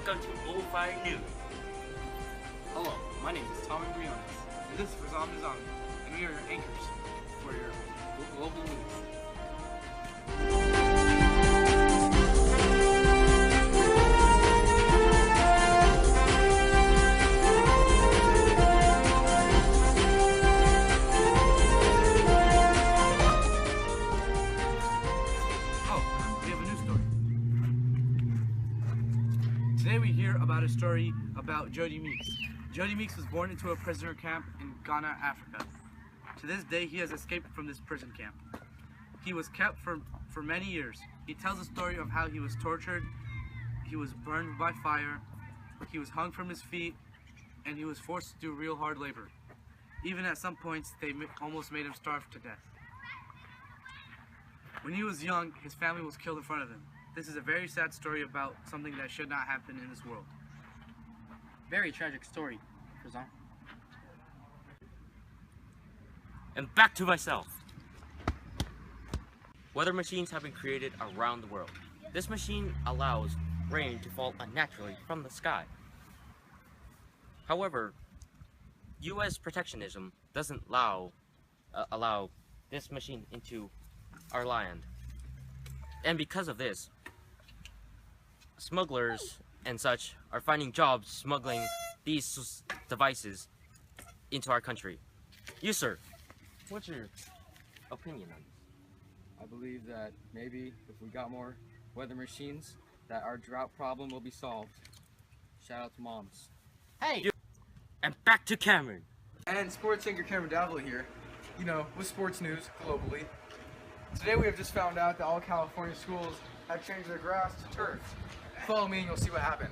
Welcome to O5 News. Hello, my name is Tommy Briones, and this is Frzam, and we are your anchors for your global news. Today we hear about a story about Jody Meeks. Jody Meeks was born into a prisoner camp in Ghana, Africa. To this day, he has escaped from this prison camp. He was kept for many years. He tells a story of how he was tortured, he was burned by fire, he was hung from his feet, and he was forced to do real hard labor. Even at some points, they almost made him starve to death. When he was young, his family was killed in front of him. This is a very sad story about something that should not happen in this world. Very tragic story, Frzam. And back to myself. Weather machines have been created around the world. This machine allows rain to fall unnaturally from the sky. However, U.S. protectionism doesn't allow this machine into our land. And because of this, smugglers and such are finding jobs smuggling these devices into our country. You, sir, what's your opinion on this? I believe that maybe if we got more weather machines, that our drought problem will be solved. Shout out to moms. Hey! And back to Cameron. And sports anchor Cameron Davila here, with sports news globally. Today we have just found out that all California schools have changed their grass to turf. Follow me and you'll see what happened.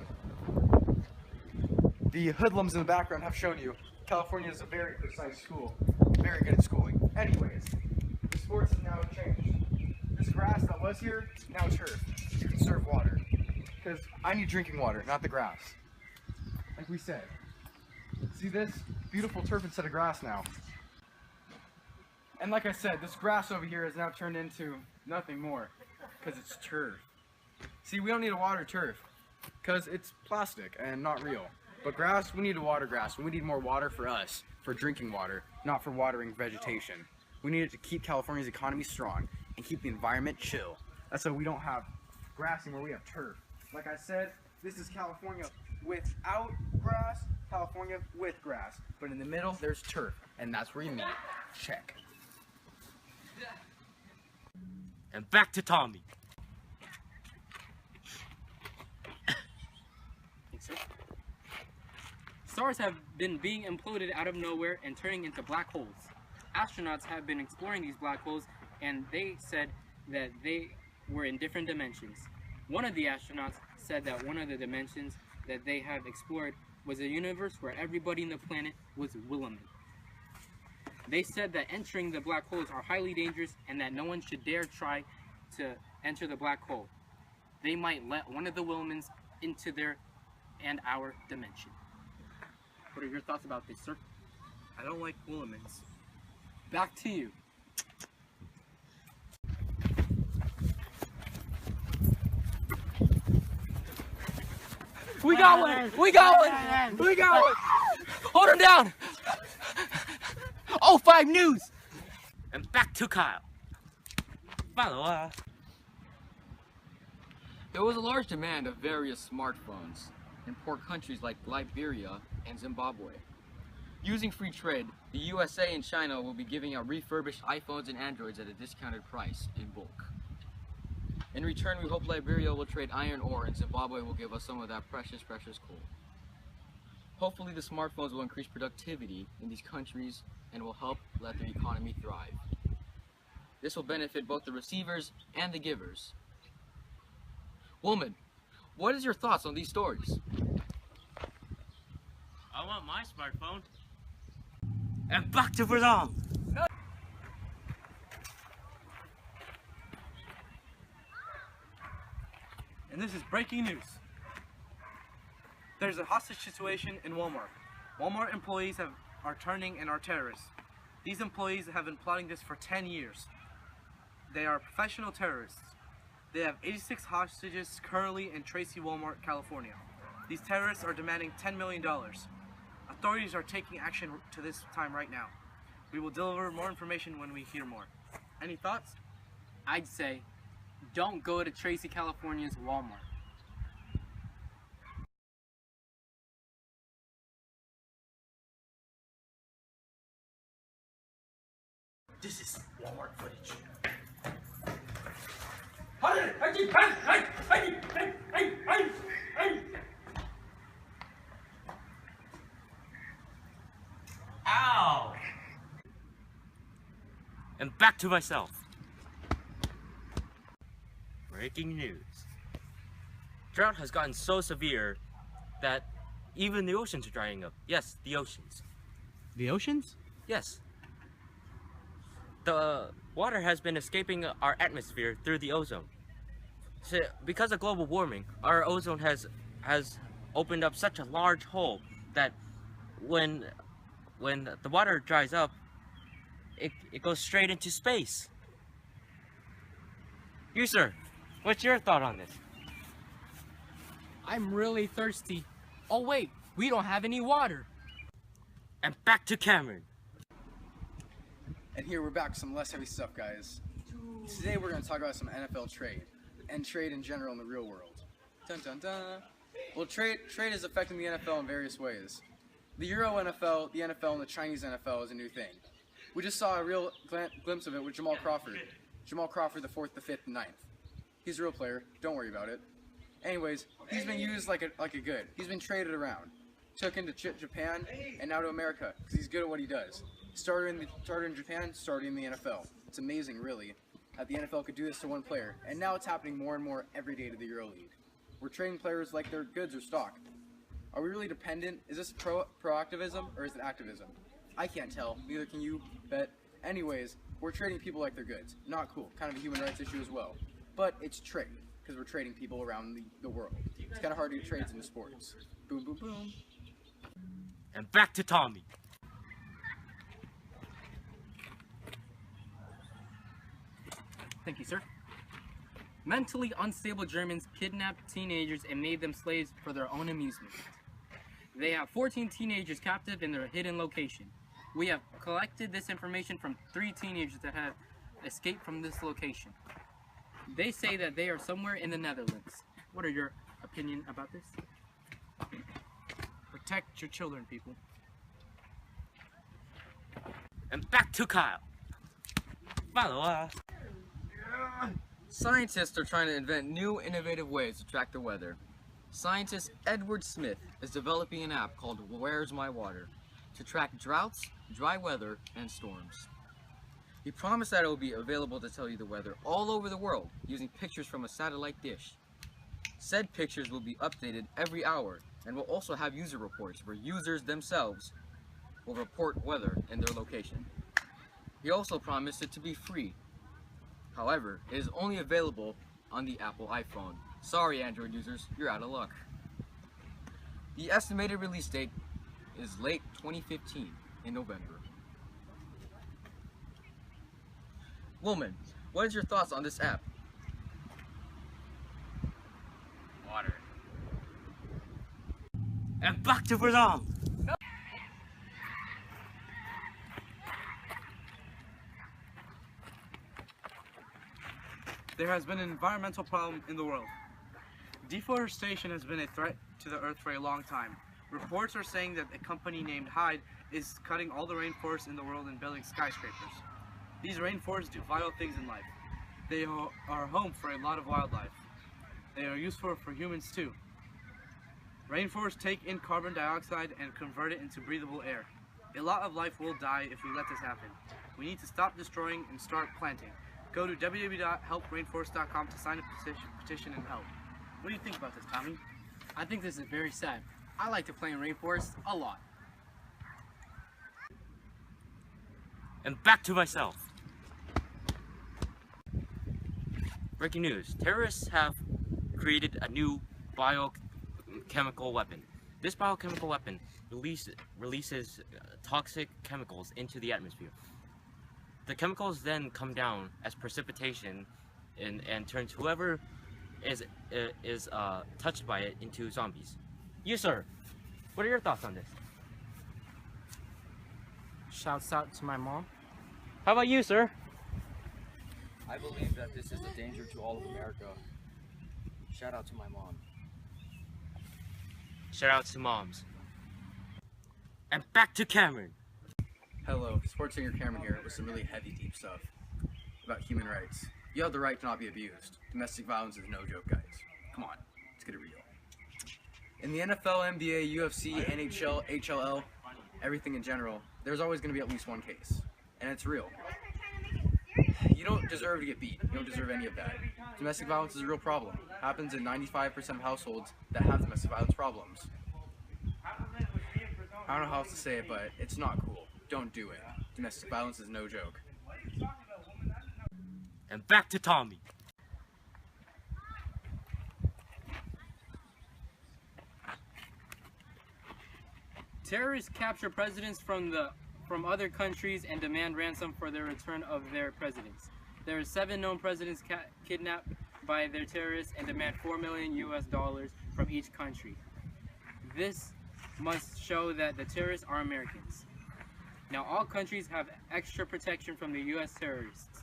The hoodlums in the background have shown you California is a very precise school, very good at schooling. Anyways, the sports have now changed. This grass that was here, now turf, to conserve water. Because I need drinking water, not the grass. Like we said. See this? Beautiful turf instead of grass now. And like I said, this grass over here has now turned into nothing more, because it's turf. See, we don't need to water turf, because it's plastic and not real. But grass, we need to water grass. We need more water for us, for drinking water, not for watering vegetation. We need it to keep California's economy strong and keep the environment chill. That's why we don't have grass anymore, we have turf. Like I said, this is California without grass, California with grass. But in the middle, there's turf, and that's where you meet. Check. And back to Tommy. Stars have been being imploded out of nowhere and turning into black holes. Astronauts have been exploring these black holes, and they said that they were in different dimensions. One of the astronauts said that one of the dimensions that they have explored was a universe where everybody in the planet was Wilman. They said that entering the black holes are highly dangerous and that no one should dare try to enter the black hole. They might let one of the Wilmans into their and our dimension. What are your thoughts about this, sir? I don't like Wilmans. Back to you. We got one! We got one! We got one! Hold him down! O5 News! And back to Kyle. Follow. There was a large demand of various smartphones in poor countries like Liberia and Zimbabwe. Using free trade, the USA and China will be giving out refurbished iPhones and Androids at a discounted price in bulk. In return, we hope Liberia will trade iron ore and Zimbabwe will give us some of that precious coal. Hopefully the smartphones will increase productivity in these countries and will help let their economy thrive. This will benefit both the receivers and the givers. Woman, what is your thoughts on these stories? I want my smartphone. And back to Frzam. And this is breaking news. There's a hostage situation in Walmart. Walmart employees are turning and are terrorists. These employees have been plotting this for 10 years. They are professional terrorists. They have 86 hostages currently in Tracy, Walmart, California. These terrorists are demanding $10 million. Authorities are taking action to this time right now. We will deliver more information when we hear more. Any thoughts? I'd say, don't go to Tracy, California's Walmart. This is Walmart footage. Ow! And back to myself. Breaking news. Drought has gotten so severe that even the oceans are drying up. Yes, the oceans. The oceans? Yes. The water has been escaping our atmosphere through the ozone. So, because of global warming, our ozone has opened up such a large hole that when the water dries up, it goes straight into space. You, sir, what's your thought on this? I'm really thirsty. Oh wait, we don't have any water. And back to Cameron. And here we're back with some less heavy stuff, guys. Today we're going to talk about some NFL trade, and trade in general in the real world. Dun dun dun. Well, trade is affecting the NFL in various ways. The Euro NFL, the NFL, and the Chinese NFL is a new thing. We just saw a real glimpse of it with Jamal Crawford. Jamal Crawford, the 4th, the 5th, the 9th. He's a real player. Don't worry about it. Anyways, he's been used like a good. He's been traded around. Took into Japan and now to America because he's good at what he does. Started in Japan, started in the NFL. It's amazing, really, that the NFL could do this to one player, and now it's happening more and more every day to the EuroLeague. We're trading players like they're goods or stock. Are we really dependent? Is this proactivism or is it activism? I can't tell. Neither can you, but anyways, we're trading people like they're goods. Not cool. Kind of a human rights issue as well. But it's trade, because we're trading people around the world. It's kind of hard to get trades into sports. Boom, boom, boom. And back to Tommy. Thank you, sir. Mentally unstable Germans kidnapped teenagers and made them slaves for their own amusement. They have 14 teenagers captive in their hidden location. We have collected this information from 3 teenagers that have escaped from this location. They say that they are somewhere in the Netherlands. What are your opinion about this? Protect your children, people. And back to Kyle. Follow us. Scientists are trying to invent new, innovative ways to track the weather. Scientist Edward Smith is developing an app called Where's My Water to track droughts, dry weather, and storms. He promised that it will be available to tell you the weather all over the world using pictures from a satellite dish. Said pictures will be updated every hour and will also have user reports where users themselves will report weather in their location. He also promised it to be free. However, it is only available on the Apple iPhone. Sorry, Android users, you're out of luck. The estimated release date is late 2015 in November. Wilman, what is your thoughts on this app? Water. And back to Frzam. There has been an environmental problem in the world. Deforestation has been a threat to the earth for a long time. Reports are saying that a company named Hyde is cutting all the rainforests in the world and building skyscrapers. These rainforests do vital things in life. They are home for a lot of wildlife. They are useful for humans too. Rainforests take in carbon dioxide and convert it into breathable air. A lot of life will die if we let this happen. We need to stop destroying and start planting. Go to www.helprainforest.com to sign a petition and help. What do you think about this, Tommy? I think this is very sad. I like to play in rainforests a lot. And back to myself. Breaking news. Terrorists have created a new biochemical weapon. This biochemical weapon releases toxic chemicals into the atmosphere. The chemicals then come down as precipitation and turns whoever is touched by it into zombies. You, sir, what are your thoughts on this? Shouts out to my mom. How about you, sir? I believe that this is a danger to all of America. Shout out to my mom. Shout out to moms. And back to Cameron. Hello, sports singer Cameron here with some really heavy, deep stuff about human rights. You have the right to not be abused. Domestic violence is no joke, guys. Come on, let's get it real. In the NFL, NBA, UFC, NHL, HLL, everything in general, there's always going to be at least one case. And it's real. You don't deserve to get beat. You don't deserve any of that. Domestic violence is a real problem. Happens in 95% of households that have domestic violence problems. I don't know how else to say it, but it's not cool. Don't do it. Domestic violence is no joke. And back to Tommy. Terrorists capture presidents from other countries and demand ransom for the return of their presidents. There are 7 known presidents kidnapped by their terrorists and demand $4 million from each country. This must show that the terrorists are Americans. Now, all countries have extra protection from the U.S. terrorists.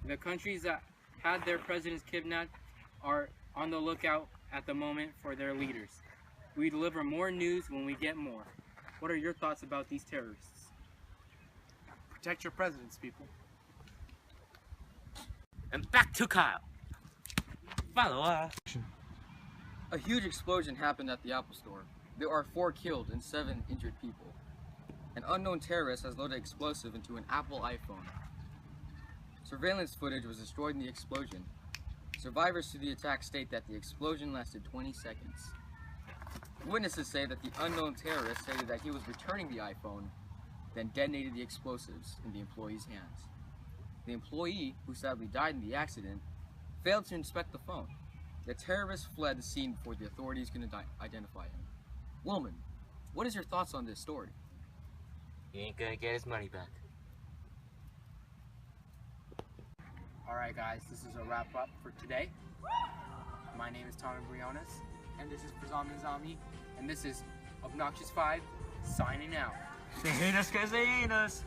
The countries that had their presidents kidnapped are on the lookout at the moment for their leaders. We deliver more news when we get more. What are your thoughts about these terrorists? Protect your presidents, people. And back to Kyle. Follow us. A huge explosion happened at the Apple Store. There are 4 killed and 7 injured people. An unknown terrorist has loaded explosive into an Apple iPhone. Surveillance footage was destroyed in the explosion. Survivors to the attack state that the explosion lasted 20 seconds. Witnesses say that the unknown terrorist stated that he was returning the iPhone, then detonated the explosives in the employee's hands. The employee, who sadly died in the accident, failed to inspect the phone. The terrorist fled the scene before the authorities could identify him. Wilman, what is your thoughts on this story? He ain't gonna get his money back. Alright guys, this is a wrap up for today. My name is Tommy Briones, and this is Frzam and this is Obnoxious 5, signing out. They hate us because they ain't us.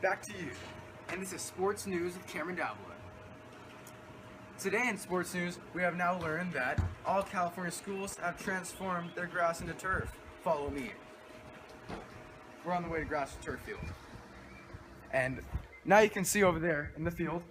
Back to you. And this is Sports News with Cameron Davila. Today in Sports News, we have now learned that all California schools have transformed their grass into turf. Follow me. We're on the way to grass to turf field. And now you can see over there in the field.